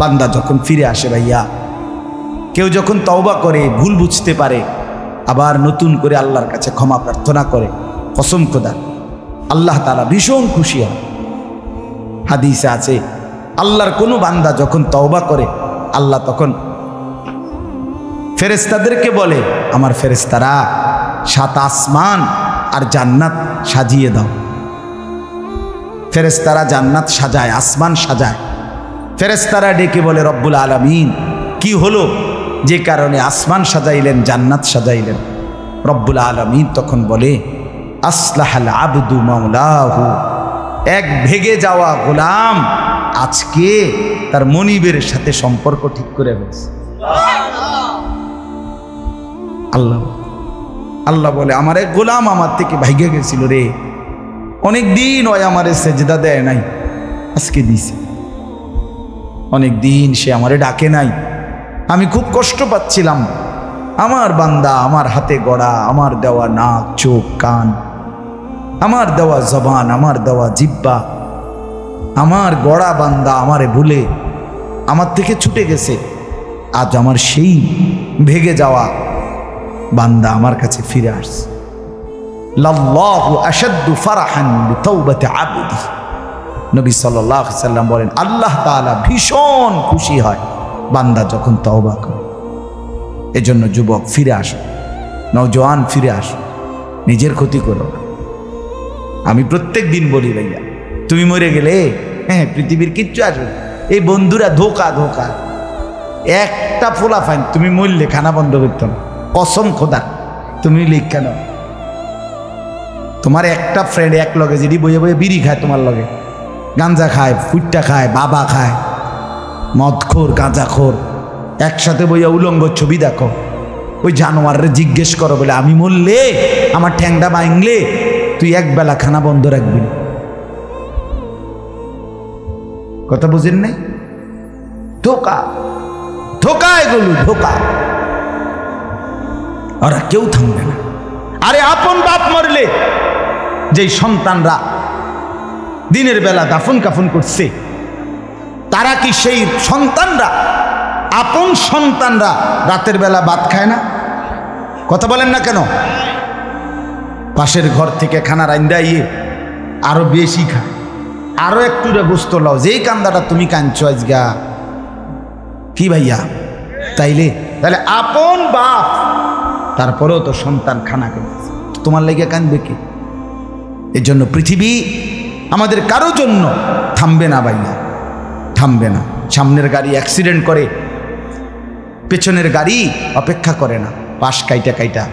বান্দা যখন ফিরে আসে ভাইয়া, কেউ যখন তওবা করে, ভুল বুঝতে পারে, আবার নতুন করে আল্লাহর কাছে ক্ষমা প্রার্থনা করে, কসম খোদা আল্লাহ তাআলা ভীষণ খুশি হয়। হাদিসে আছে আল্লাহর কোনো বান্দা যখন তওবা করে, আল্লাহ তখন ফেরেশতাদেরকে বলে, আমার ফেরেশতারা 7 আসমান আর জান্নাত সাজিয়ে দাও। ফেরেশতারা জান্নাত সাজায়, আসমান সাজায়। ফেরেশতারা ডেকে বলে, রব্বুল আলামিন কি হলো যে কারণে আসমান সাজাইলেন, জান্নাত সাজাইলেন? রব্বুল আলামিন তখন বলে, আসলাহাল আবদু মাওলাহু, এক ভেগে যাওয়া গোলাম আজকে তার মনিবের সাথে সম্পর্ক ঠিক করে ফেলছে। আল্লাহ আল্লাহ বলে, আমার এক গোলাম আমার থেকে ভাইগে গেছিল রে, অনেক দিন ওই আমারে সেজদা দেয় নাই, আজকে দিছে। অনেক দিন সে আমারে ডাকে নাই, আমি খুব কষ্ট পাচ্ছিলাম। আমার বান্দা আমার হাতে গড়া, আমার দেওয়া নাক, চোখ, কান, আমার দেওয়া জবান, আমার দেওয়া জিহ্বা, আমার গড়া বান্দা আমারে ভুলে আমার থেকে ছুটে গেছে। আজ আমার সেই ভেগে যাওয়া বান্দা আমার কাছে ফিরে আসছে। লাল্লাহু আশাদ্দু ফারাহান বিতাওবাতি আবদি, নবী সাল্লাল্লাহু আলাইহি সাল্লাম বলেন, আল্লাহ তাআলা ভীষণ খুশি হয় বান্দা যখন তওবা করে। এজন্য যুবক ফিরে আসো, নওজোয়ান ফিরে আসো, নিজের ক্ষতি করো না। আমি প্রত্যেক দিন বলি ভাইয়া, তুমি মরে গেলে হ্যাঁ পৃথিবীর কিচ্ছু আসবে, এই বন্ধুরা ধোকা ধোকা। একটা ফোলা ফাইন, তুমি মরলে খানা বন্ধ করতো না, কসম খোদা। তুমি লিখা নাও, তোমার একটা ফ্রেন্ড এক লগে যদি বইয়ে বইয়ে বিড়ি খায়, তোমার লগে গাঞ্জা খায়, ফুটটা খায়, বাবা খায়, মদখোর, গাঁজাখোর, একসাথে বইয়া উলঙ্গ ছবি দেখো, ওই জানোয়ারে জিজ্ঞেস করো বলে, আমি মরলে আমার ঠ্যাংটা ভাঙলে তুই এক বেলা খানা বন্ধ রাখবি। কথা বুঝেন নাই? ধোকা ধোকা, এগুলো ধোকা। ওরা কেউ থামবে না। আরে আপন বাপ মরলে যেই সন্তানরা দিনের বেলা দাফন কাফন করছে, তারা কি সেই সন্তানরা, আপন সন্তানরা রাতের বেলা ভাত খায় না? কথা বলেন না কেন? পাশের ঘর থেকে খানা রান্দা ইয়ে আরো বেশি খায়, আরো একটু গোস্ত লাও, যেই কান্দাটা তুমি কাঁদছো আজগা। কি ভাইয়া? তাহলে আপন বাপ, তারপরেও তো সন্তান খানা খেতেছে, তোমার লেগে কাঁদবে কি? এর জন্য পৃথিবী আমাদের কারো জন্য থামবে না ভাইয়া, থামবে না। সামনের গাড়ি অ্যাক্সিডেন্ট করে, পেছনের গাড়ি অপেক্ষা করে না, পাশ কাইটা কাইটা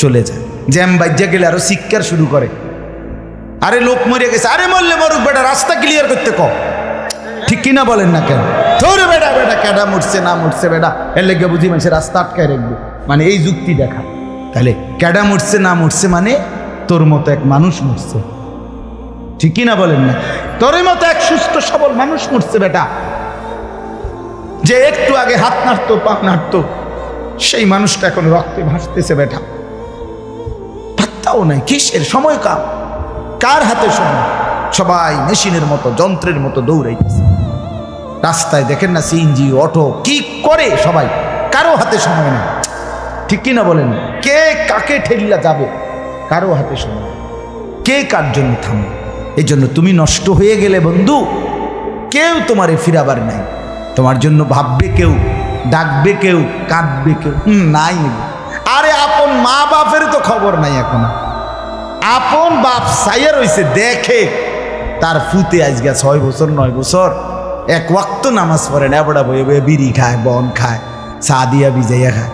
চলে যায়। জ্যাম বাজ্যা গেলে আরো চিৎকার শুরু করে, আরে লোক মরে গেছে, আরে মরলে মরুক বেটা, রাস্তা ক্লিয়ার করতে কও। ঠিক কিনা বলেন না কেন? ধরে বেটা বেটা কেডা মরছে না মরছে বেটা, এর লেগে বুঝি মানুষের রাস্তা আটকায় রাখবে, মানে এই যুক্তি দেখা। তাহলে কেডা মরছে না মরছে মানে তোর মতো এক মানুষ মরছে। ঠিক কিনা বলেন না? তোর মতো এক সুস্থ সবল মানুষ মরছে বেটা, যে একটু আগে হাত নাড়তো, পা নাড়তো, সেই মানুষটা এখন রক্তে ভাসতেছে বেটা। পাত্তাও নাই, কিসের সময়? কার হাতে সময়? সবাই মেশিনের মতো, যন্ত্রের মতো দৌড়াইতেছে। রাস্তায় দেখেন না সিএনজি, অটো কি করে সবাই, কারো হাতে সময় নেই। ঠিক কিনা বলেন? কে কাকে ঠেলিয়া যাবে, কারো হাতে সময়, কে কার জন্য থামবে। এই জন্য তুমি নষ্ট হয়ে গেলে বন্ধু, কেউ তোমারে ফিরাবার নাই। তোমার জন্য ভাববে কেউ, ডাকবে কেউ, কাঁদবে কেউ নাই। আরে আপন মা বাপের তো খবর নাই এখন। আপন বাপ সাইয়া রইছে, দেখে তার ফুতে আজকে 6 বছর 9 বছর এক ওয়াক্ত নামাজ পড়ে না, এবড়া বয়ে বয়ে বিড়ি খায়, বন খায়, চা দিয়া ভিজাইয়া খায়।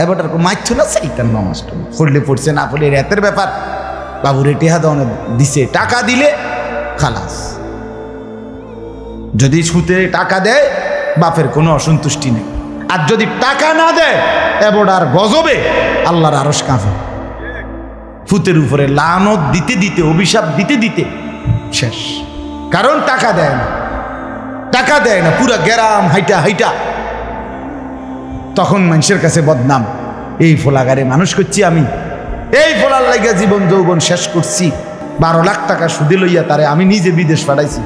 এবারটার মাইছো না চাইতাম, নামাজটা পড়লে পড়ছে, না পড়লে রাতের ব্যাপার। বাবুরে টেহা দনে দিছে, টাকা দিলে খালাস। যদি সুতে টাকা দেয় বাপের কোনো অসন্তুষ্টি নেই, আর যদি টাকা না দেয় এবড়ার গজবে আল্লাহর আরশ কাঁপে। ফুতের উপরে লানত দিতে দিতে, অভিশাপ দিতে দিতে শেষ। কারণ টাকা দেয় না, টাকা দেয় না, পুরা গ্রাম হাইটা হাইটা। তখন মানুষের কাছে বদনাম, এই ফোলাগারে মানুষ করছি আমি, এই ফোলার লাগিয়া জীবন যৌবন শেষ করছি, 12 লাখ টাকা সুদে লইয়া তারে আমি নিজে বিদেশ পাঠাইছি।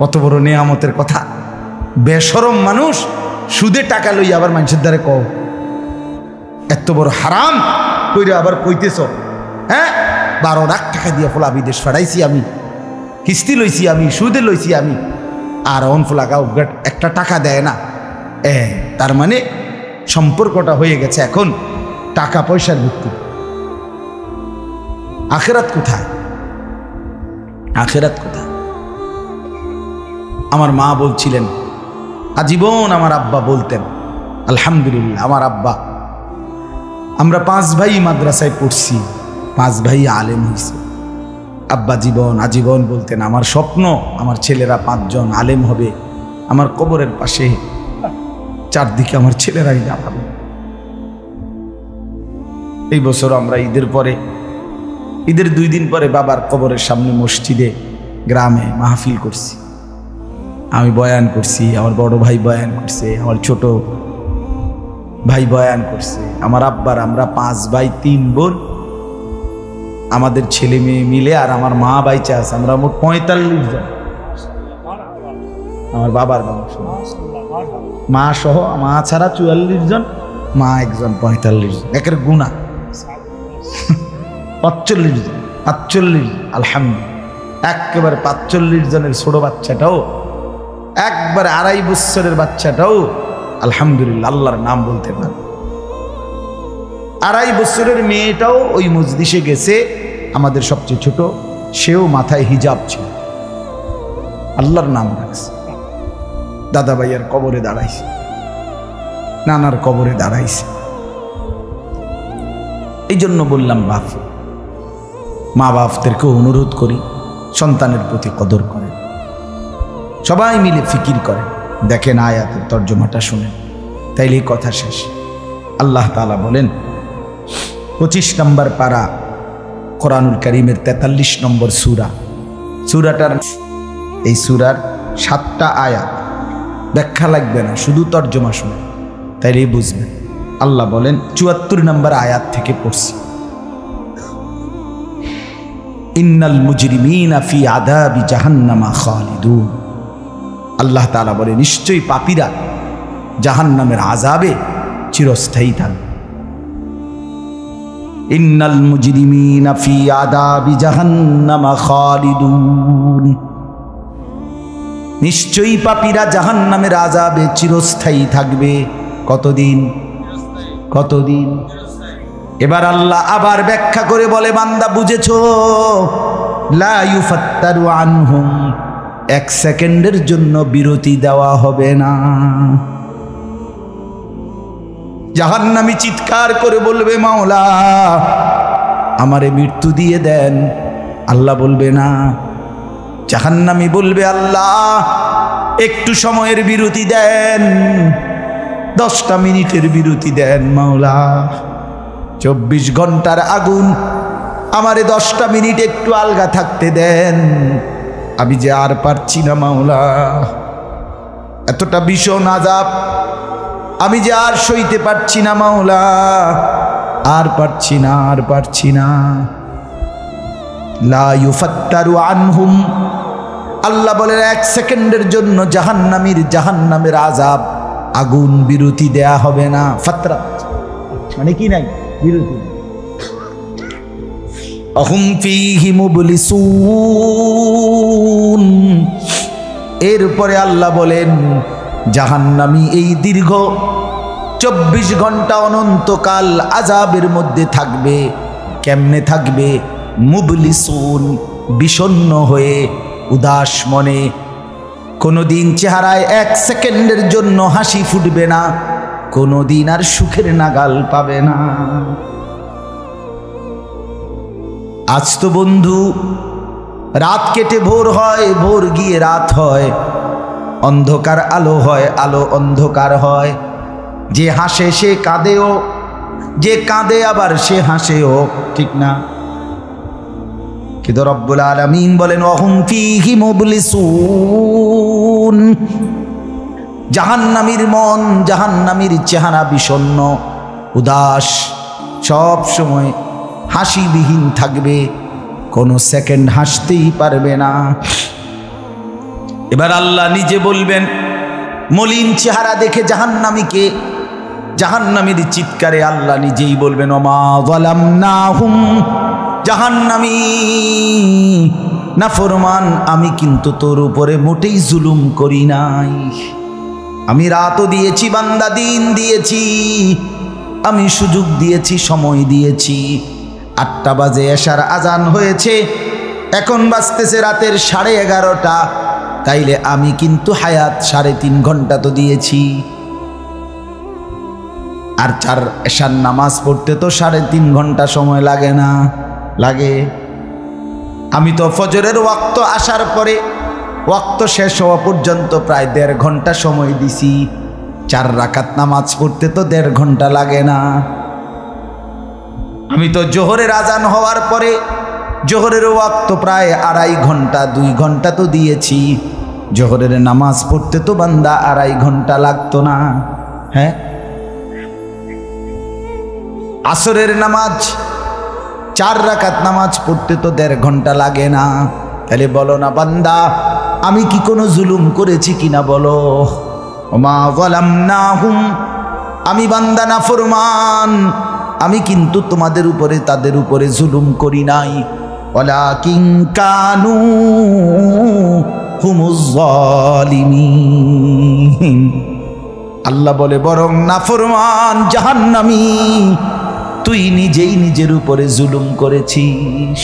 কত বড় নেয়ামতের কথা। বেশরম মানুষ সুদে টাকা লইয়া আবার মানুষের দ্বারে কও এত বড় হারাম কইরা আবার কইতেছ, হ্যাঁ 12 লাখ টাকা দিয়ে ফোলা বিদেশ ফাড়াইছি আমি, কিস্তি লইছি আমি, সুদে লইছি আমি, আর অন ফোলাকাও একটা টাকা দেয় না। তার মানে সম্পর্কটা হয়ে গেছে এখন টাকা পয়সার ভিত্তি। আখেরাত কোথায়? আখেরাত কোথায়? আমার মা বলছিলেন, আজীবন আমার আব্বা বলতেন, আলহামদুলিল্লাহ আমার আব্বা, আমরা 5 ভাই মাদ্রাসায় পড়ছি, 5 ভাই আলেম হয়েছে। আব্বা আজীবন বলতেন, আমার স্বপ্ন আমার ছেলেরা 5 জন আলেম হবে, আমার কবরের পাশে চারদিকে আমার ছেলেরাই দাঁড়াবে। এই বছর আমরা ঈদের 2 দিন পরে বাবার কবরের সামনে মসজিদে গ্রামে মাহফিল করছি। আমি বয়ান করছি, আমার বড় ভাই বয়ান করছে, আমার ছোট ভাই বয়ান করছে, আমার আব্বার, আমরা 5 ভাই 3 বোন, আমাদের ছেলে মেয়ে মিলে, আর আমার মা বাইচা আছে, আমরা মোট 45 জন। আমার বাবার বংশ, মা সহ, মা ছাড়া 44 জন, মা একজন 45 জন, একের গুণা 45 জন, 45 আলহামদুলিল্লাহ। একেবারে 45 জনের ছোট বাচ্চাটাও, একবারে 2.5 বছরের বাচ্চাটাও আলহামদুলিল্লাহ আল্লাহর নাম বলতে পারে। 2.5 বছরের মেয়েটাও ওই মজলিসে গেছে, আমাদের সবচেয়ে ছোট, সেও মাথায় হিজাব ছিল, আল্লাহর নাম রাখছে। দাদা ভাইয়ের কবরে দাঁড়াইছে, নানার কবরে দাঁড়াইছে। এই জন্য বললাম মা বাপদেরকে অনুরোধ করি সন্তানের প্রতি কদর করেন, সবাই মিলে ফিকির করেন, দেখেন আয়াতের তর্জমাটা শুনেন, তাইলেই কথা শেষ। আল্লাহ তাআলা বলেন 25 নম্বর পারা কোরআনুল কারীমের 43 নম্বর সূরাটার এই সূরার 7টা আয়াত, ব্যাখ্যা লাগবে না, শুধু তর্জমা শুনেন তাইলেই বুঝবেন। আল্লাহ বলেন 74 নম্বর আয়াত থেকে পড়ছি, ইন্নাল মুজরিমিনা ফি আযাবি জাহান্নামা খালিদুন। আল্লাহ তাআলা বলে নিশ্চয়ই পাপীরা জাহান্নামের আযাবে চিরস্থায়ী থাকবে। ইন্নাল মুজরিমিনা ফি আযাবি জাহান্নামা খালিদুন, নিশ্চয়ই পাপীরা জাহান্নামের আযাবে চিরস্থায়ী থাকবে। কতদিন? এবার আল্লাহ আবার ব্যাখ্যা করে বলে, বান্দা বুঝেছো? লা ইউফাত্তারু আনহুম, 1 সেকেন্ডের জন্য বিরতি দেওয়া হবে না। জাহান্নামী চিৎকার করে বলবে, মাওলা আমারে মৃত্যু দিয়ে দেন। আল্লাহ বলবে না। জাহান্নামী বলবে, আল্লাহ একটু সময়ের বিরতি দেন, 10টা মিনিটের বিরতি দেন মাওলা। 24 ঘন্টার আগুন, আমারে 10টা মিনিট একটু আলগা থাকতে দেন, আমি যে আর পারছি না মাওলা, এতটা ভীষণ আযাব আমি যে আর সইতে পারছি না মাওলা, আর পারছি না। লা ইউফাত্তারু আনহুম, আল্লাহ বলেন 1 সেকেন্ডের জন্য জাহান্নামের আযাব, আগুন বিরতি দেয়া হবে না। ফাতরা মানে কি নাই? বিরতি। আহুম ফীহি মুবলিসুন, এরপরে আল্লাহ বলেন জাহান্নামী এই দীর্ঘ 24 ঘন্টা অনন্তকাল আযাবের মধ্যে থাকবে। কেমনে থাকবে? মুবলিসুন, বিষণ্ণ হয়ে, উদাস মনে। কোনোদিন চেহারায় 1 সেকেন্ডের জন্য হাসি ফুটবে না, কোনোদিন আর সুখের নাগাল পাবে না। আজ তো বন্ধু রাত কেটে ভোর হয়, ভোর গিয়ে রাত হয়, অন্ধকার আলো হয়, আলো অন্ধকার হয়। যে হাসে সে কাঁদেও, যে কাঁদে আবার সে হাসেও, ঠিক না? কিন্তু রব্বুল আলামিন বলেন ওয়াহুম ফীহি মুবলিসুন, জাহান্নামীর মন, জাহান্নামীর চেহারা বিষণ্ণ, উদাস, সব সময় হাসিবিহীন থাকবে, কোনো সেকেন্ড হাসতেই পারবে না। এবার আল্লাহ নিজে বলবেন মলিন চেহারা দেখে জাহান্নামীকে, জাহান্নামীর চিৎকারে আল্লাহ নিজেই বলবেন ওমা যালামনাহুম, জাহান্নামী নাফরমান আমি কিন্তু তোর উপরে মোটেই জুলুম করি নাই। আমি রাতও দিয়েছি বান্দা, দিন দিয়েছি, আমি সুযোগ দিয়েছি, সময় দিয়েছি। 8টা বাজে এশার আজান হয়েছে, এখন বাজতেছে রাতের 11:30। তাইলে আমি কিন্তু হায়াত 3.5 ঘন্টা তো দিয়েছি। আর 4 এশার নামাজ পড়তে তো 3.5 ঘন্টা সময় লাগে না? লাগে। আমি তো ফজরের ওয়াক্ত আসার পরে ওয়াক্ত শেষ হওয়া পর্যন্ত প্রায় 1.5 ঘন্টা সময় দিছি। 4 রাকাত নামাজ পড়তে তো 1.5 ঘন্টা লাগে না? আমি তো জোহরের আজান হওয়ার পরে জোহরের ওয়াক্ত প্রায় 2.5 ঘন্টা, 2 ঘন্টা তো দিয়েছি। জোহরের নামাজ পড়তে তো বান্দা 2.5 ঘন্টা লাগতো না? হ্যাঁ। আসরের নামাজ 4 রাকাত নামাজ পড়তে তো 1.5 ঘন্টা লাগে না? তাহলে বলো না বান্দা আমি কি কোনো জুলুম করেছি কিনা বলো? ওমা যালামনাহুম, আমি বান্দা নাফরমান, আমি কিন্তু তোমাদের উপরে তাদের উপরে জুলুম করি নাই। ওয়ালাকিন কানু হুমুজ জালিমিন। আল্লাহ বলে বরং নাফরমান জাহান্নামী তুই নিজেই নিজের উপরে জুলুম করেছিস।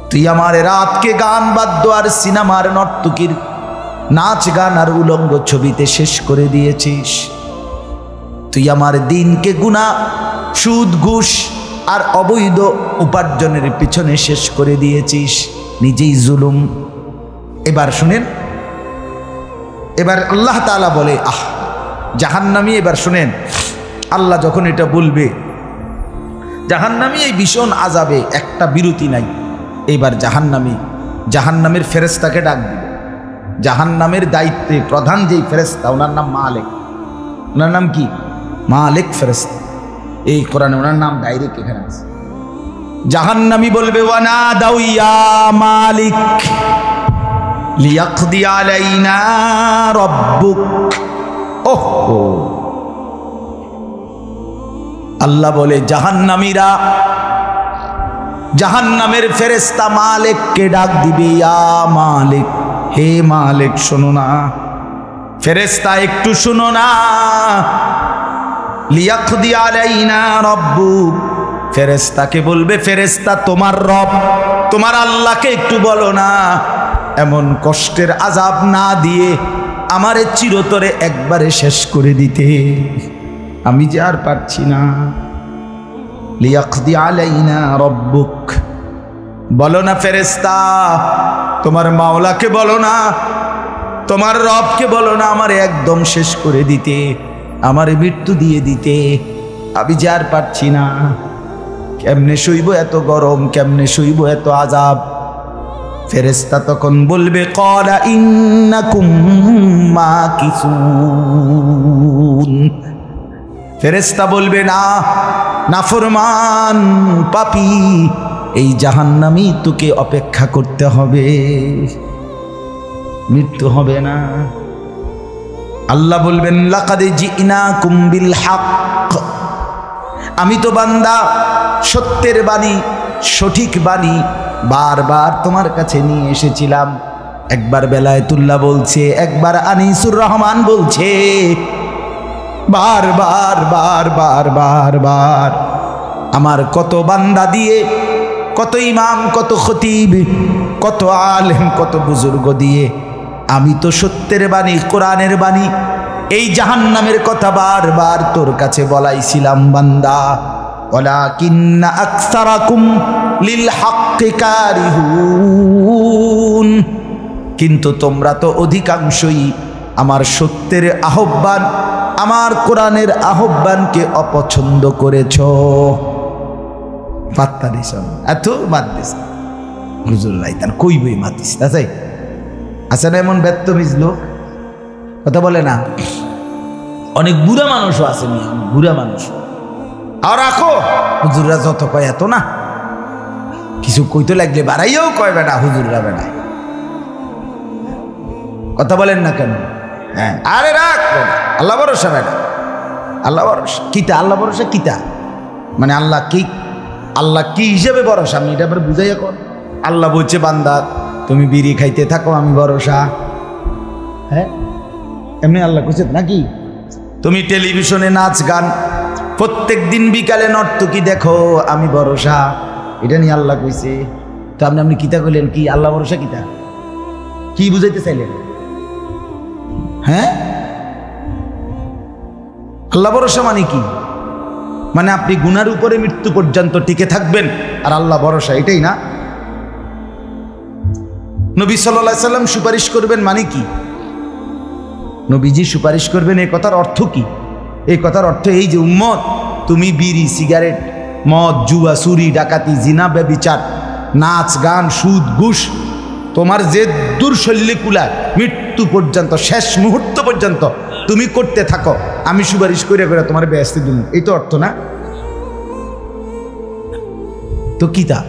তুই আমার রাতকে গান বাদ্য আর সিনেমার নর্তকীর নাচ গান আর উলঙ্গ ছবিতে শেষ করে দিয়েছিস। তুই আমার দিনকে গুনাহ, সুদ, ঘুষ আর অবৈধ উপার্জনের পিছনে শেষ করে দিয়েছিস, নিজেই জুলুম। এবার শুনেন, এবার আল্লাহ তাআলা বলে জাহান্নামী, এবার শুনেন আল্লাহ যখন এটা বলবে জাহান্নামী এই ভীষণ আযাবে একটা বিরতি নাই। এবার জাহান্নামের ফেরেশতাকে ডাক দিবে। জাহান্নামের দায়িত্বে প্রধান যেই ফেরেশতা, ওনার নাম মালিক। ওনার নাম কি? মালিক ফেরেশতা। এই কোরআনে ওনার নাম ডাইরেক্ট এখানে আছে। জাহান্নামী বলবে ওয়ানা দাউ ইয়া মালিক লিয়াকদি আলাইনা রাব্বুক। ওহো, আল্লাহ বলে জাহান্নামীরা, জাহান্নামের ফেরেশতা মালিককে ডাক দিবে ইয়া মালিক, হে মালিক শোনো না, ফেরেশতা একটু শোনো না। লিয়াকদি আলাইনা রাব্বুক, ফেরেশতাকে বলবে ফেরেশতা তোমার রব, তোমার আল্লাহকে একটু বলো না এমন কষ্টের আযাব না দিয়ে আমারে চিরতরে একবারে শেষ করে দিতে, আমি যে আর পারছি না। লিয়াকদি আলাইনা রাব্বুক, বলো না ফেরেশতা, তোমার মাওলাকে বলো না, তোমার রবকে বলো না আমারে একদম শেষ করে দিতে, আমারে মৃত্যু দিয়ে দিতে, আমি যে আর পারছি না। কেমনে সইব এত গরম, কেমনে সইব এত আযাব? ফেরেশতা তখন বলবে ক্বালা ইন্নাকুম মাকিসুন। ফেরেশতা বলবে না নাফরমান পাপী, এই জাহান্নামী তোকে অপেক্ষা করতে হবে, মৃত্যু হবে না। আল্লাহ বলবেন লাকাদ জিনাকুম বিল হক, আমি তো বান্দা সত্যের বাণী, সঠিক বাণী বারবার তোমার কাছে নিয়ে এসেছিলাম। একবার বেলায়েতুল্লাহ বলছে, একবার আনিসুর রহমান বলছে, বারবার বারবার বারবার আমার কত বান্দা দিয়ে, কত ইমাম, কত খতিব, কত আলেম, কত বুজুর্গ দিয়ে আমি তো সত্যের বাণী, কোরআনের বাণী, এই জাহান্নামের কথা বারবার তোর কাছে বলাইছিলাম বান্দা। ওয়ালাকিন্না আকসারাকুম লিল হাক্কি কারিহুন, কিন্তু তোমরা তো অধিকাংশই আমার সত্যের আহ্বান, আমার কোরআনের আহ্বানকে অপছন্দ করেছো। পাত্তা দিছ এত বাদ দিস হুজুর লাইতান কই বই মাতিস তাই আছে না? এমন ব্যর্থ মিজলো কথা বলে না। অনেক বুড়া মানুষও আছে, বুড়া মানুষ। আর রাখো হুজুররা যত কয় এত না, কিছু কইতে লাগলে বাড়াইয়াও কয় বেটা হুজুররা বেড়ায়। কথা বলেন না কেন? হ্যাঁ, আরে রাখ আল্লাহ ভরসা বেটা, আল্লাহ ভরসা কিতা, আল্লাহ ভরসা কিতা মানে আল্লাহ কি, আল্লাহ কি হিসেবে ভরসা আমি এটা আবার বুঝাই এখন। আল্লাহ বলছে বান্দা তুমি বিড়ি খাইতে থাকো আমি ভরসা, হ্যাঁ এমনি আল্লাহ কইছে নাকি? তুমি টেলিভিশনে নাচ গান প্রত্যেক দিন বিকালে নর্তকী দেখো আমি ভরসা, এটা নিয়ে আল্লাহ কইছে। তো আপনি কিতা কইলেন কি আল্লাহ ভরসা কিতা, কি বুঝাইতে চাইলেন? হ্যাঁ, আল্লাহ ভরসা মানে কি? মানে আপনি গুনার উপরে মৃত্যু পর্যন্ত টিকে থাকবেন আর আল্লাহ ভরসা, এটাই না? নবী সাল্লাল্লাহু আলাইহি সাল্লাম সুপারিশ করবেন মানে কি? নবীজি সুপারিশ করবেন এই কথার অর্থ কি? এই কথার অর্থ এই যে উম্মত তুমি বিড়ি সিগারেট মদ জুয়া চুরি ডাকাতি জিনা ব্যভিচার নাচ গান সুদ ঘুষ তোমার যে দুর্শল্যে কুলায় মৃত্যু পর্যন্ত শেষ মুহূর্ত পর্যন্ত তুমি করতে থাকো, আমি সুপারিশ করে করে তোমার বেহেশতে দিন, এই তো অর্থ না? তো কি তা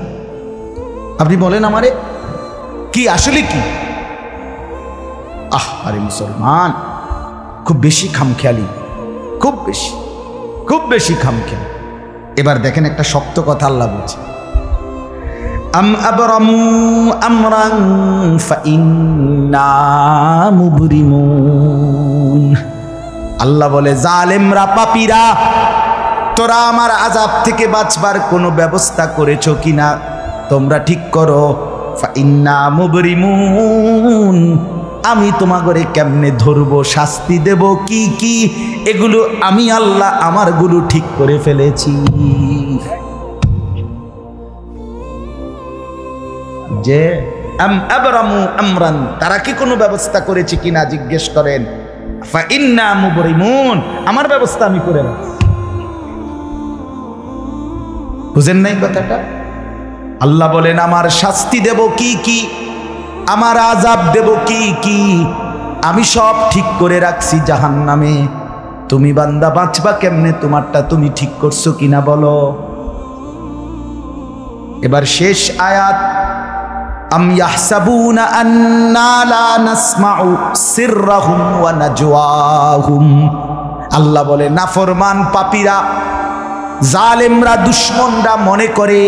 আপনি বলেন আমারে কি আসলে কি? আরে মুসলমান খুব বেশি খামখেয়ালি, খুব বেশি খামখেয়ালি। এবার দেখেন একটা শক্ত কথা আল্লাহ বলছে, আম আবরামু আমরান ফাইন্না মুবরিমুন। আল্লাহ বলে জালেমরা পাপীরা তোরা আমার আযাব থেকে বাঁচবার কোনো ব্যবস্থা করেছো কিনা তোমরা ঠিক করো। ফাইন্না মুবরিমুন, আমি তোমাগরে কেমনে ধরবো শাস্তি দেব কি কি এগুলো আমি আল্লাহ আমার গুলো ঠিক করে ফেলেছি। যে আবরামু আমরান, তারা কি কোনো ব্যবস্থা করেছে কিনা জিজ্ঞেস করেন। ফাইন্না মুবরিমুন, আমার ব্যবস্থা আমি করে রাখছি। বুঝেন নাই কথাটা? আল্লাহ বলেন আমার শাস্তি দেব কি কি, আমার আযাব দেব কি কি, আমি সব ঠিক করে রাখছি জাহান্নামে। তুমি বান্দা বাঁচবা কেমনে তোমারটা তুমি ঠিক করছো কিনা বলো। এবার শেষ আয়াত, আম ইয়াহসাবুনা আন্না লা নাসমাউ সিররাহুম ওয়া নাজওয়াহুম। আল্লাহ বলে নাফরমান পাপীরা জালেমরা দুশমনরা মনে করে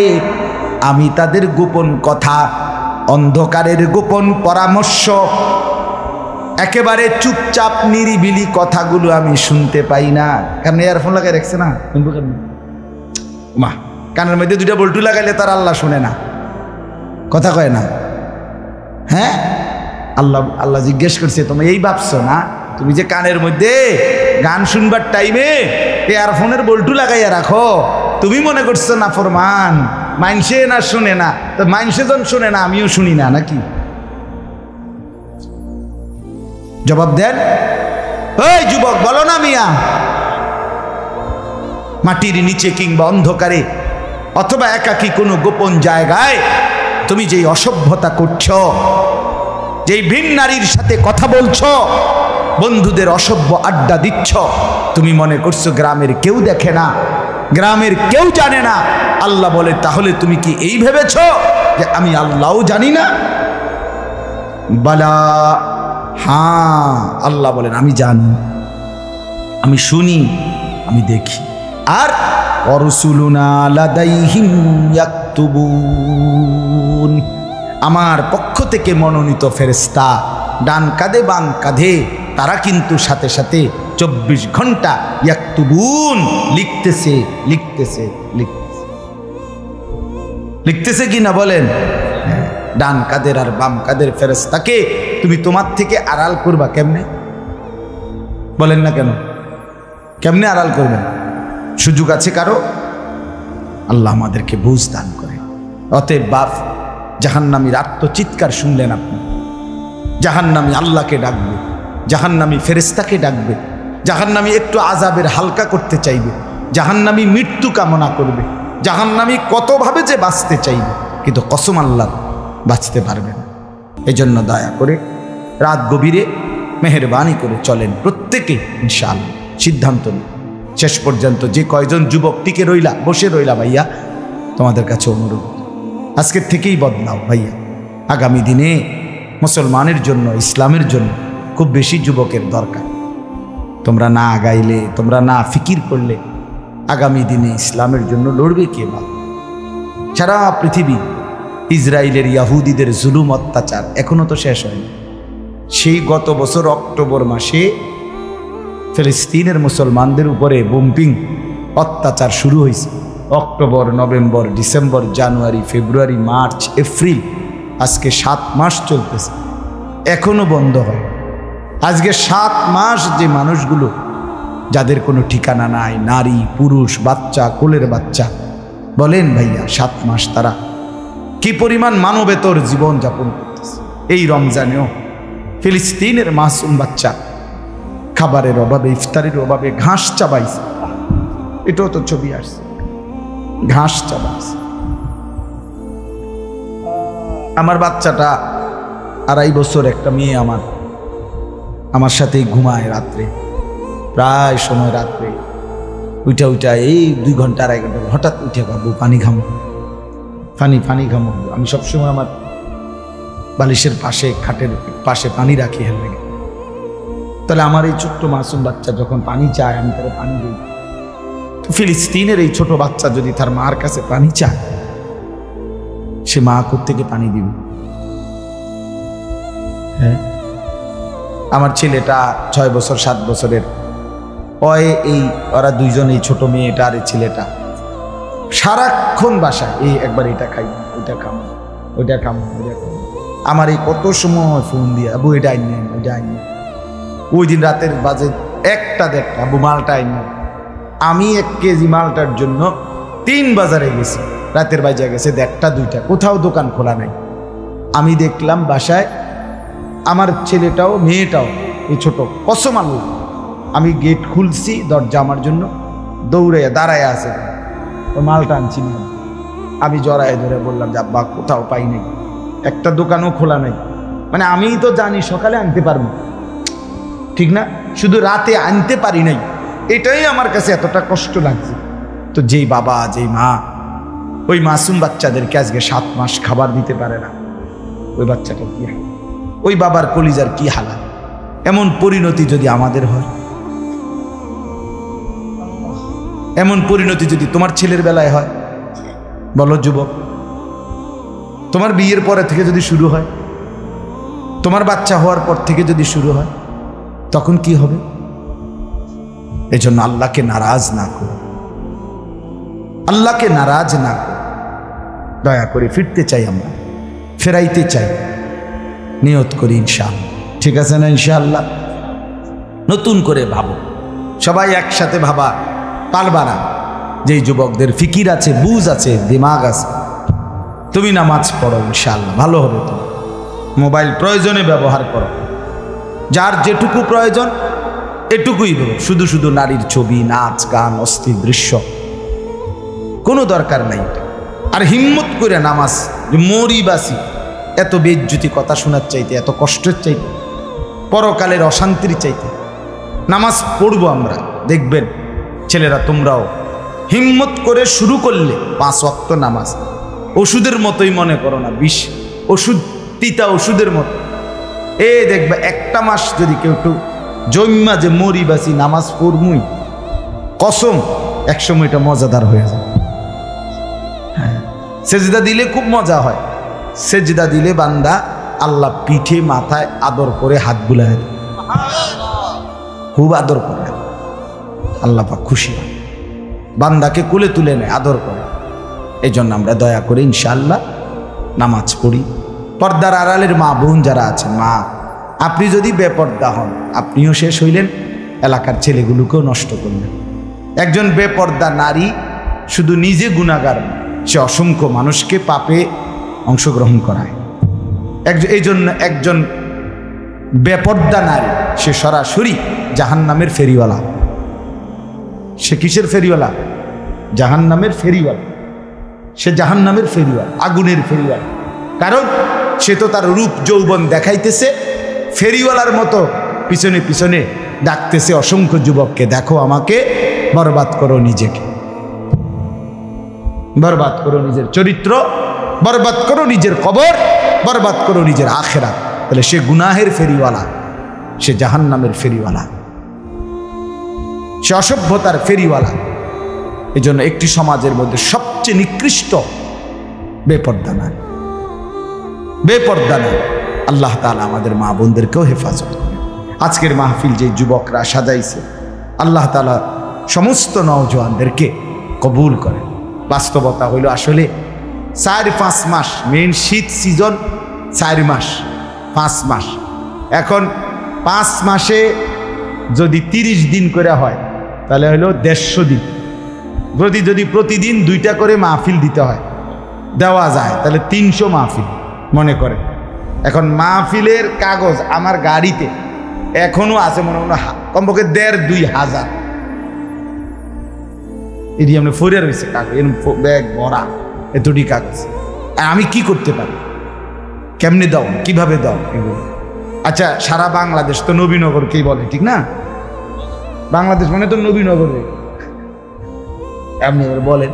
আমি তাদের গোপন কথা অন্ধকারের গোপন পরামর্শ একেবারে চুপচাপ নিরিবিলি কথাগুলো আমি শুনতে পাই না। কারণ ইয়ারফোন লাগাই রাখছে না, শুনবো কেন? মা কানের মধ্যে দুইটা বল্টু লাগাইলে তার আল্লাহ শুনে না, কথা কয় না। হ্যাঁ, আল্লাহ জিজ্ঞেস করছে তুমি এই ভাবছো না তুমি যে কানের মধ্যে গান শুনবার টাইমে ইয়ারফোনের বল্টু লাগাইয়া রাখো, তুমি মনে করছো না ফরমান মাইনসে না শুনে না, তো মাইনসে যখন শুনে না আমিও শুনি না নাকি? জবাব দেন ওই যুবক, বলো না মিয়া। মাটির নিচে কিংবা অন্ধকারে অথবা একাকী কোনো গোপন জায়গায় তুমি যেই অসভ্যতা করছো, যেই ভিন নারীর সাথে কথা বলছো, বন্ধুদের অসভ্য আড্ডা দিচ্ছ, তুমি মনে করছো গ্রামের কেউ দেখে না, গ্রামের কেউ জানে না। আল্লাহ বলে তাহলে তুমি কি এই ভেবেছ যে আমি আল্লাহও জানি না? বালা, হ্যাঁ আল্লাহ বলেন আমি জানি, আমি শুনি, আমি দেখি। আর অরসুলুনা লাদাইহিম ইয়াকতুবুন, আমার পক্ষ থেকে মনোনীত ফেরেশতা ডান কাঁধে বাম কাঁধে তারা কিন্তু সাথে সাথে 24 ঘন্টা ইয়াকতুবুন লিখতেছে লিখতেছে লিখতেছে লিখতেছে কি না বলেন? ডান কাঁধের আর বাম কাঁধের ফেরেশতাকে তুমি তোমার থেকে আড়াল করবা কেমনে? বলেন না কেন? কেমনে আড়াল করবেন? সুযোগ আছে কারো? আল্লাহ আমাদেরকে বুঝ দান করে। অতএব বাপ, জাহান্নামীর আত্মচিৎকার শুনলেন আপনি, জাহান্নামী আল্লাহকে ডাকবে, জাহান্নামী ফেরেশতাকে ডাকবে, জাহান্নামী একটু আযাবের হালকা করতে চাইবে, জাহান্নামী মৃত্যু কামনা করবে, জাহান্নামী কতভাবে যে বাঁচতে চাইবে, কিন্তু কসম আল্লাহ বাঁচতে পারবে না। এজন্য দয়া করে রাত গভীরে মেহেরবানি করে চলেন প্রত্যেকে, ইনশাআল্লাহ সিদ্ধান্ত নিন। শেষ পর্যন্ত যে কয়জন যুবক টিকে রইলা, বসে রইলা, ভাইয়া তোমাদের কাছে অনুরোধ, আজকের থেকেই বদলাও ভাইয়া। আগামী দিনে মুসলমানের জন্য, ইসলামের জন্য খুব বেশি যুবকের দরকার। তোমরা না আগাইলে, তোমরা না ফিকির করলে আগামী দিনে ইসলামের জন্য লড়বে কে? সারা পৃথিবী ইসরায়েলের ইয়াহুদিদের জুলুম অত্যাচার এখনো তো শেষ হয়নি। সেই গত বছর অক্টোবর মাসে ফিলিস্তিনের মুসলমানদের উপরে বোম্পিং অত্যাচার শুরু হয়েছে। অক্টোবর, নভেম্বর, ডিসেম্বর, জানুয়ারি, ফেব্রুয়ারি, মার্চ, এপ্রিল, আজকে 7 মাস চলতেছে, এখনো বন্ধ হয়। আজকে 7 মাস যে মানুষগুলো যাদের কোনো ঠিকানা নাই, নারী, পুরুষ, বাচ্চা, কোলের বাচ্চা, বলেন ভাইয়া 7 মাস তারা কি পরিমাণ মানবেতর জীবন যাপন করতেছে। এই রমজানেও ফিলিস্তিনের মাসুম বাচ্চা খাবারের অভাবে, ইফতারের অভাবে ঘাস চাবাইছে। এটাও তো ছবি আসছে, ঘাস চাবাইছে। আমার বাচ্চাটা 2.5 বছর, একটা মেয়ে আমার সাথেই ঘুমায় রাত্রে, প্রায় সময় রাত্রে উঠা এই 2 ঘন্টা 2.5 ঘন্টা হঠাৎ উঠে পাবো পানি ঘামো, পানি ঘামো। আমি সবসময় আমার বালিশের পাশে, খাটের পাশে পানি রাখি হেল লাগে। তাহলে আমার এই ছোট্ট মাসুম বাচ্চা যখন পানি চায়, আমি তারা পানি দিই। ফিলিস্তিনের এই ছোট বাচ্চা যদি তার মার কাছে পানি চায়, সে মা কোত্থেকে পানি দিবে? হ্যাঁ, আমার ছেলেটা 6 বছর 7 বছরের, ওরা দুইজন, এই ছোট মেয়েটা আর এই ছেলেটা সারাক্ষণ বাসায় এই একবার এটা খাই, ওইটা খামো, ওইটা খামো, ওইটা খামো। আমার এই কত সময় ফোন দিয়ে, আবু এটা আইন, ওইটা আইন। ওই দিন রাতের বাজে 1টা-1:30, আবু মালটা আইন। আমি 1 কেজি মালটার জন্য 3 বাজারে গেছি, রাতের বাজে গেছে 1টা-2টা, কোথাও দোকান খোলা নাই। আমি দেখলাম বাসায় আমার ছেলেটাও মেয়েটাও, এই ছোট, কসম আল্লাহ, আমি গেট খুলছি, দরজা আমার জন্য দৌড়ে দাঁড়ায় আছে, ও মালটা আনছি না। আমি জড়ায় ধরে বললাম যে আব্বা কোথাও পাই নাই, একটা দোকানও খোলা নাই। মানে আমি তো জানি সকালে আনতে পারবো, ঠিক না, শুধু রাতে আনতে পারি নাই, এটাই আমার কাছে এতটা কষ্ট লাগছে। তো যেই বাবা, যেই মা ওই মাসুম বাচ্চাদেরকে আজকে 7 মাস খাবার দিতে পারে না, ওই বাচ্চাটা কি, ওই বাবার কলিজার কি হালাত? এমন পরিণতি যদি আমাদের হয়, এমন পরিণতি যদি তোমার ছেলের বেলায় হয়, বলো যুবক, তোমার বিয়ের পরে থেকে যদি শুরু হয়, তোমার বাচ্চা হওয়ার পর থেকে যদি শুরু হয়, তখন কি হবে? এজন্য আল্লাহকে নারাজ না করো, আল্লাহকে নারাজ না করো। দয়া করে ফিরতে চাই, আমরা ফেরাইতে চাই, নিয়ত করি ইনশাআল্লাহ। ঠিক আছে না? ইনশাআল্লাহ নতুন করে ভাবো, সবাই একসাথে ভাবা পারবা না। যেই যুবকদের ফিকির আছে, বুঝ আছে, দিমাগ আছে, তুমি নামাজ পড়ো, ইনশাআল্লাহ ভালো হবে। তুমি মোবাইল প্রয়োজনে ব্যবহার করো, যার যেটুকু প্রয়োজন এটুকুই বলো। শুধু শুধু নারীর ছবি, নাচ, গান, অস্থির দৃশ্য, কোনো দরকার নাই। আর হিম্মত করে নামাজ, যে মরি বাসি, এত বেজ্জুতি কথা শোনার চাইতে, এত কষ্টের চাইতে, পরকালের অশান্তির চাইতে নামাজ পড়বো আমরা। দেখবেন ছেলেরা, তোমরাও হিম্মত করে শুরু করলে 5 ওয়াক্ত নামাজ ওষুধের মতোই মনে করো না, বিষ ওষুধ, তিতা ওষুধের মতো। দেখবে 1টা মাস যদি কেউ একটু জন্মা যে মরি বাসি নামাজ পড়মুই, কসম একসময় এটা মজাদার হয়ে যায়। হ্যাঁ, সেজদা দিলে খুব মজা হয়। সেজদা দিলে বান্দা আল্লাহ পিঠে মাথায় আদর করে হাত বুলায়, খুব আদর করে, আল্লাহ পাক খুশি হয়, বান্দাকে কুলে তুলে নেয়, আদর করে। এই জন্য আমরা দয়া করে ইনশাআল্লাহ নামাজ পড়ি। পর্দার আড়ালের মা বোন যারা আছেন, মা, আপনি যদি বেপর্দা হন, আপনিও শেষ হইলেন, এলাকার ছেলেগুলোকেও নষ্ট করলেন। একজন বেপর্দা নারী শুধু নিজে গুনাহগার, সে অসংখ্য মানুষকে পাপে অংশগ্রহণ করায়। এই জন্য একজন বেপর্দা নারী, সে সরাসরি জাহান্নামের ফেরিওয়ালা। সে কিসের ফেরিওয়ালা? জাহান্নামের ফেরিওয়ালা। সে জাহান্নামের ফেরিওয়ালা, আগুনের ফেরিওয়ালা। কারণ সে তো তার রূপ যৌবন দেখাইতেছে, ফেরিওয়ালার মতো পিছনে পিছনে ডাকতেছে অসংখ্য যুবককে, দেখো আমাকে, বরবাদ করো নিজেকে, বরবাদ করো নিজের চরিত্র, বরবাদ করো নিজের কবর, বরবাদ করো নিজের আখেরাত। তাহলে সে গুনাহের ফেরিওয়ালা, সে জাহান্নামের ফেরিওয়ালা, সে অসভ্যতার ফেরিওয়ালা। এই জন্য একটি সমাজের মধ্যে সবচেয়ে নিকৃষ্ট বেপর্দা নারী, বেপর্দা নারী। আল্লাহ তাআলা আমাদের মা বোনদেরকেও হেফাজত করে। আজকের মাহফিল যে যুবকরা সাজাইছে, আল্লাহ তাআলা সমস্ত নওজোয়ানদেরকে কবুল করেন। বাস্তবতা হইল আসলে 4-5 মাস, মেইন শীত সিজন 4 মাস 5 মাস। এখন 5 মাসে যদি 30 দিন করে হয় তাহলে হইল 150 দিন। যদি প্রতিদিন 2টা করে মাহফিল দিতে হয়, দেওয়া যায়, তাহলে 300 মাহফিল মনে করে। এখন মাহফিলের কাগজ আমার গাড়িতে এখনো আছে মনে মনে কমপক্ষে 1,500-2 হাজার। এটি আমরা ফরে রয়েছে কাগজ, ব্যাগ ভরা এতটি কাগজ। আমি কি করতে পারি, কেমনে দাও, কিভাবে দাও এগুলো? আচ্ছা, সারা বাংলাদেশ তো নবীনগরকেই বলে, ঠিক না? বাংলাদেশ মানে তো নবীনগর। আপনি বলেন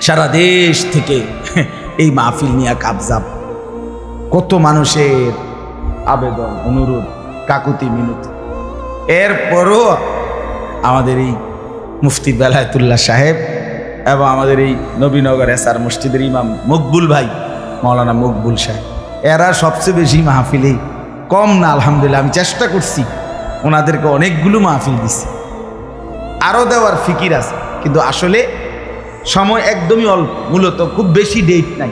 সারা দেশ থেকে এই মাহফিল নিয়ে কাবজাব, কত মানুষের আবেদন, অনুরোধ, কাকুতি মিনতি। এরপরও আমাদের এই মুফতি বেলায়েতুল্লাহ সাহেব এবং আমাদের এই নবীনগর এসআর মসজিদের ইমাম মকবুল ভাই, মৌলানা মকবুল সাহেব, এরা সবচেয়ে বেশি মাহফিলেই কম না। আলহামদুলিল্লাহ, আমি চেষ্টা করছি, ওনাদেরকে অনেকগুলো মাহফিল দিচ্ছি, আরও দেওয়ার ফিকির আছে, কিন্তু আসলে সময় একদমই অল্প। মূলত খুব বেশি ডেট নাই,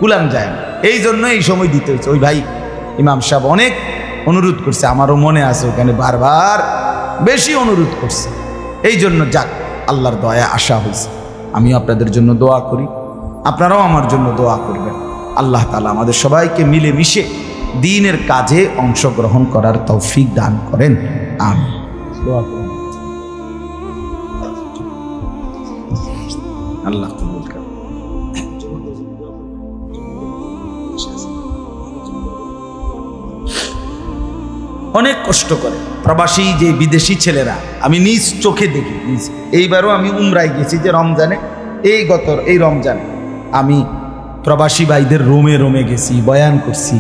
কুলাম যায় না, এই জন্য এই সময় দিতে হয়েছে। ওই ভাই ইমাম সাহেব অনেক অনুরোধ করছে, আমারও মনে আছে, ওখানে বারবার বেশি অনুরোধ করছে। এই জন্য যাক, আল্লাহর দয়া আশা হয়েছে। আমিও আপনাদের জন্য দোয়া করি, আপনারাও আমার জন্য দোয়া করবেন। আল্লাহ তাআলা আমাদের সবাইকে মিলেমিশে দ্বীনের কাজে অংশগ্রহণ করার তৌফিক দান করেন। আমিন। দোয়া করুন। আল্লাহ কবুল করেন। অনেক কষ্ট করে প্রবাসী যে বিদেশি ছেলেরা, আমি নিজ চোখে দেখি। এইবারও আমি উমরায় গেছি, যে রমজানে, এই রমজানে আমি প্রবাসী ভাইদের রোমে রোমে গেছি, বয়ান করছি।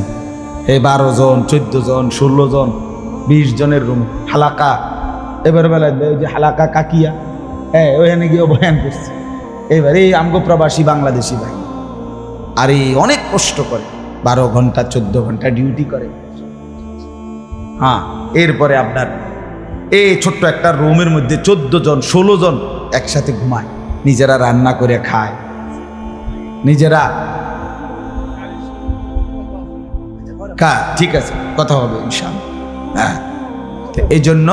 12 জন, 14 জন, 16 জন, 20 জনের রুমে হালাকা। এবার বেলা ওই যে হালাকা কাকিয়া, হ্যাঁ, ওখানে গিয়েও বয়ান করছি। এবার এই আমগো প্রবাসী বাংলাদেশি ভাই, আর এই অনেক কষ্ট করে, 12 ঘন্টা 14 ঘন্টা ডিউটি করে। হ্যাঁ, এরপরে আপনার এই ছোট্ট একটা রুমের মধ্যে 14 জন 16 জন একসাথে ঘুমায়, নিজেরা রান্না করে খায়, নিজেরা। ঠিক আছে, কথা হবে ইনশাআল্লাহ। হ্যাঁ, এই জন্য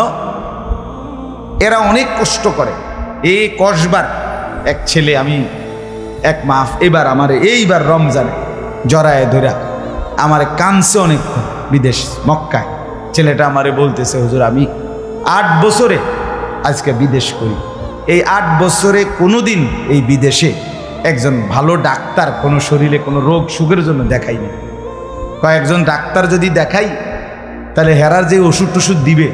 এরা অনেক কষ্ট করে। এই কসবার এক ছেলে, আমি এক মাস এবার আমার এইবার রমজানে জড়ায় ধরা আমারে কানছে অনেকক্ষণ, বিদেশ মক্কায়। ছেলেটা আমারে বলতেছে, হুজুর আমি 8 বছরে আজকে বিদেশ করি, এই 8 বছরে কোনোদিন এই বিদেশে একজন ভালো ডাক্তার কোনো শরীরে কোনো রোগ সুখের জন্য দেখাইনি। কয়েকজন ডাক্তার যদি দেখাই তাহলে হেরার যে ওষুধ টষুধ দিবে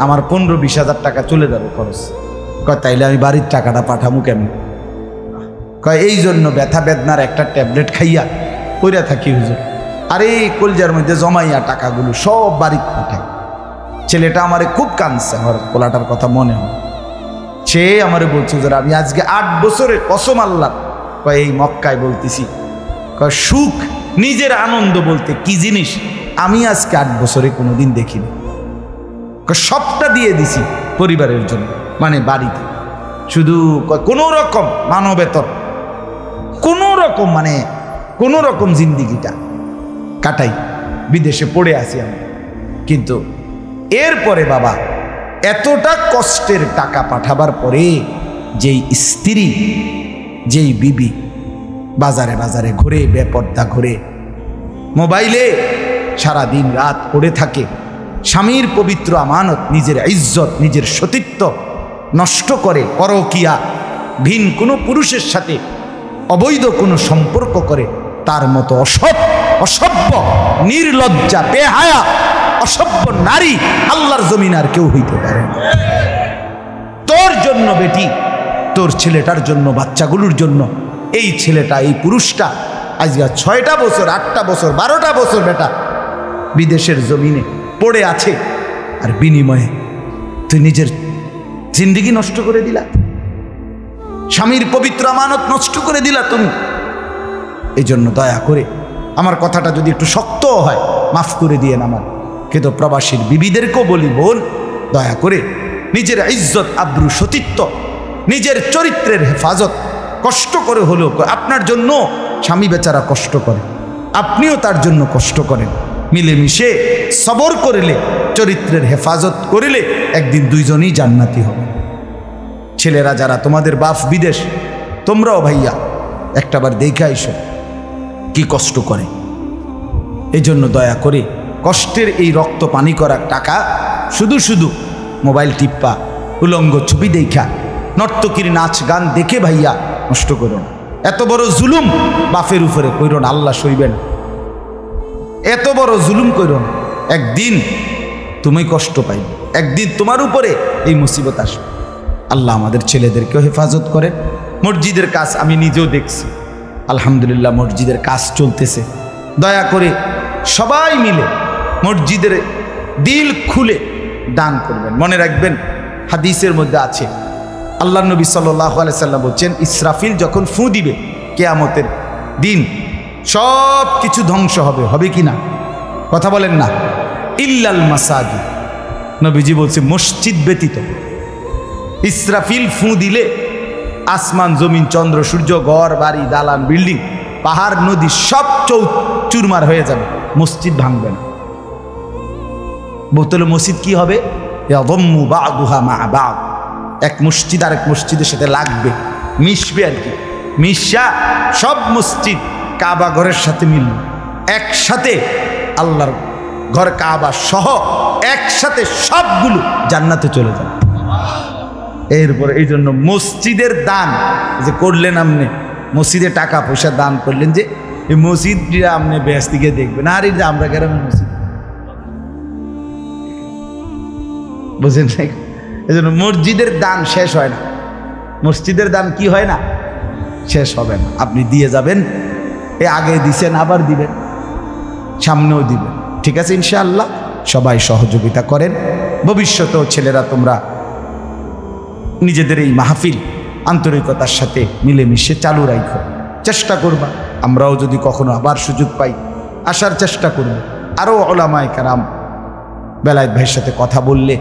আমার 15-20 হাজার টাকা চলে যাবে খরচ। কয় তাইলে আমি বাড়ির টাকাটা পাঠামু কেমন? কয় এই জন্য ব্যথা বেদনার একটা ট্যাবলেট খাইয়া পইরা থাকি হুজুর, আর এই কলজার মধ্যে জমাইয়া টাকাগুলো সব বাড়িতে পাঠাই। ছেলেটা আমারে খুব কাঁদছে, আমার পোলাটার কথা মনে হয়। সে আমারে বলছে, হুজুর আমি আজকে 8 বছরের কসম আল্লাহ, কয় এই মক্কায় বলতেছি, কয় সুখ নিজের আনন্দ বলতে কি জিনিস আমি আজকে 8 বছরে কোনোদিন দেখিনি। সবটা দিয়ে দিছি পরিবারের জন্য, মানে বাড়িতে, শুধু কোনো রকম মানবেতর, কোনো রকম মানে কোনো রকম জিন্দিগিটা কাটাই, বিদেশে পড়ে আছি আমি। কিন্তু এরপরে বাবা এতটা কষ্টের টাকা পাঠাবার পরে যেই স্ত্রী, যেই বিবি বাজারে বাজারে ঘুরে, বেপর্দা ঘুরে, মোবাইলে সারা দিন রাত পড়ে থাকে, স্বামীর পবিত্র আমানত, নিজের ইজ্জত, নিজের সতীত্ব নষ্ট করে, পরকিয়া, ভিন কোনো পুরুষের সাথে অবৈধ কোনো সম্পর্ক করে, তার মতো অসভ্য, নির্লজ্জা, বেহায়া, অসভ্য নারী আল্লাহর জমিন আর কেউ হইতে পারে না। তোর জন্য বেটি, তোর ছেলেটার জন্য, বাচ্চাগুলোর জন্য এই ছেলেটা, এই পুরুষটা আজকে 6টা বছর, 8টা বছর, 12টা বছর বেটা বিদেশের জমিনে পড়ে আছে, আর বিনিময়ে তুই নিজের জিন্দেগি নষ্ট করে দিলা, স্বামীর পবিত্র আমানত নষ্ট করে দিলা তুমি। এই জন্য দয়া করে আমার কথাটা যদি একটু শক্ত হয় মাফ করে দিয়েন আমার কিন্তু প্রবাসীর বিবিদেরকেও বলি, বোন দয়া করে নিজের ইজ্জত আব্রু সতীত্ব নিজের চরিত্রের হেফাজত কষ্ট করে হলেও, আপনার জন্য স্বামী বেচারা কষ্ট করে, আপনিও তার জন্য কষ্ট করেন, মিলেমিশে সবর করিলে চরিত্রের হেফাজত করিলে একদিন দুইজনই জান্নাতি হবে। ছেলেরা যারা তোমাদের বাপ বিদেশ, তোমরাও ভাইয়া একটাবার দেখে আইসো কি কষ্ট করে। এই জন্য দয়া করে কষ্টের এই রক্ত পানি করা টাকা শুধু শুধু মোবাইল টিপ্পা উলঙ্গ ছবি দেখা নর্তকীর নাচ গান দেখে ভাইয়া নষ্ট করো না। এত বড় জুলুম বাপের উপরে কইরো না, আল্লাহ সইবেন। এত বড় জুলুম কইরো না, একদিন তুমি কষ্ট পাইবে, একদিন তোমার উপরে এই মুসিবত আসবে। আল্লাহ আমাদের ছেলেদেরকেও হেফাজত করেন। মসজিদের কাজ আমি নিজেও দেখছি, আলহামদুলিল্লাহ মসজিদের কাজ চলতেছে। দয়া করে সবাই মিলে মসজিদের দিল খুলে দান করবেন। মনে রাখবেন হাদিসের মধ্যে আছে, আল্লাহ নবী সাল্লাল্লাহু আলাইহি সাল্লাম বলছেন, ইসরাফিল যখন ফু দিবে কিয়ামতের দিন সব কিছু ধ্বংস হবে, হবে কি না? কথা বলেন না। ইল্লাল মাসাজিদ, নবীজি বলছে মসজিদ ব্যতীত। ইসরাফিল ফু দিলে আসমান জমিন চন্দ্র সূর্য ঘর বাড়ি দালান বিল্ডিং পাহাড় নদী সব চুরমার হয়ে যাবে, মসজিদ ভাঙবে না। বোতলে মসজিদ কি হবে? এক মসজিদ আর এক মসজিদের সাথে লাগবে, মিশবে আর কি, মিশা সব মসজিদ কাবা ঘরের সাথে মিলবে, একসাথে আল্লাহর ঘর কাবা সহ একসাথে সবগুলো জান্নাতে চলে যাবে। এরপরে এই জন্য মসজিদের দান যে করলেন, আপনি মসজিদে টাকা পয়সা দান করলেন, যে এই মসজিদটা আপনি বেশ দিকে দেখবেন। আর এই যে আমরা গ্রামের মসজিদ বুঝেন না, এই জন্য মসজিদের দান শেষ হয় না। মসজিদের দান কি হয় না, শেষ হবে না। আপনি দিয়ে যাবেন, এ আগে দিছেন আবার দিবেন, সামনেও দিবেন, ঠিক আছে ইনশাআল্লাহ। সবাই সহযোগিতা করেন। ভবিষ্যতেও ছেলেরা তোমরা নিজেদের এই মাহফিল আন্তরিকতার সাথে মিলেমিশে চালু রাখো, চেষ্টা করবা। আমরাও যদি কখনো আবার সুযোগ পাই আসার চেষ্টা করব। আরও ওলামায়ে কেরাম বেলায়েত ভাইয়ের সাথে কথা বললে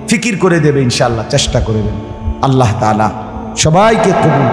ফিকির করে দেবে ইনশাআল্লাহ, চেষ্টা করে দেবে। আল্লাহ তাআলা সবাইকে কবুল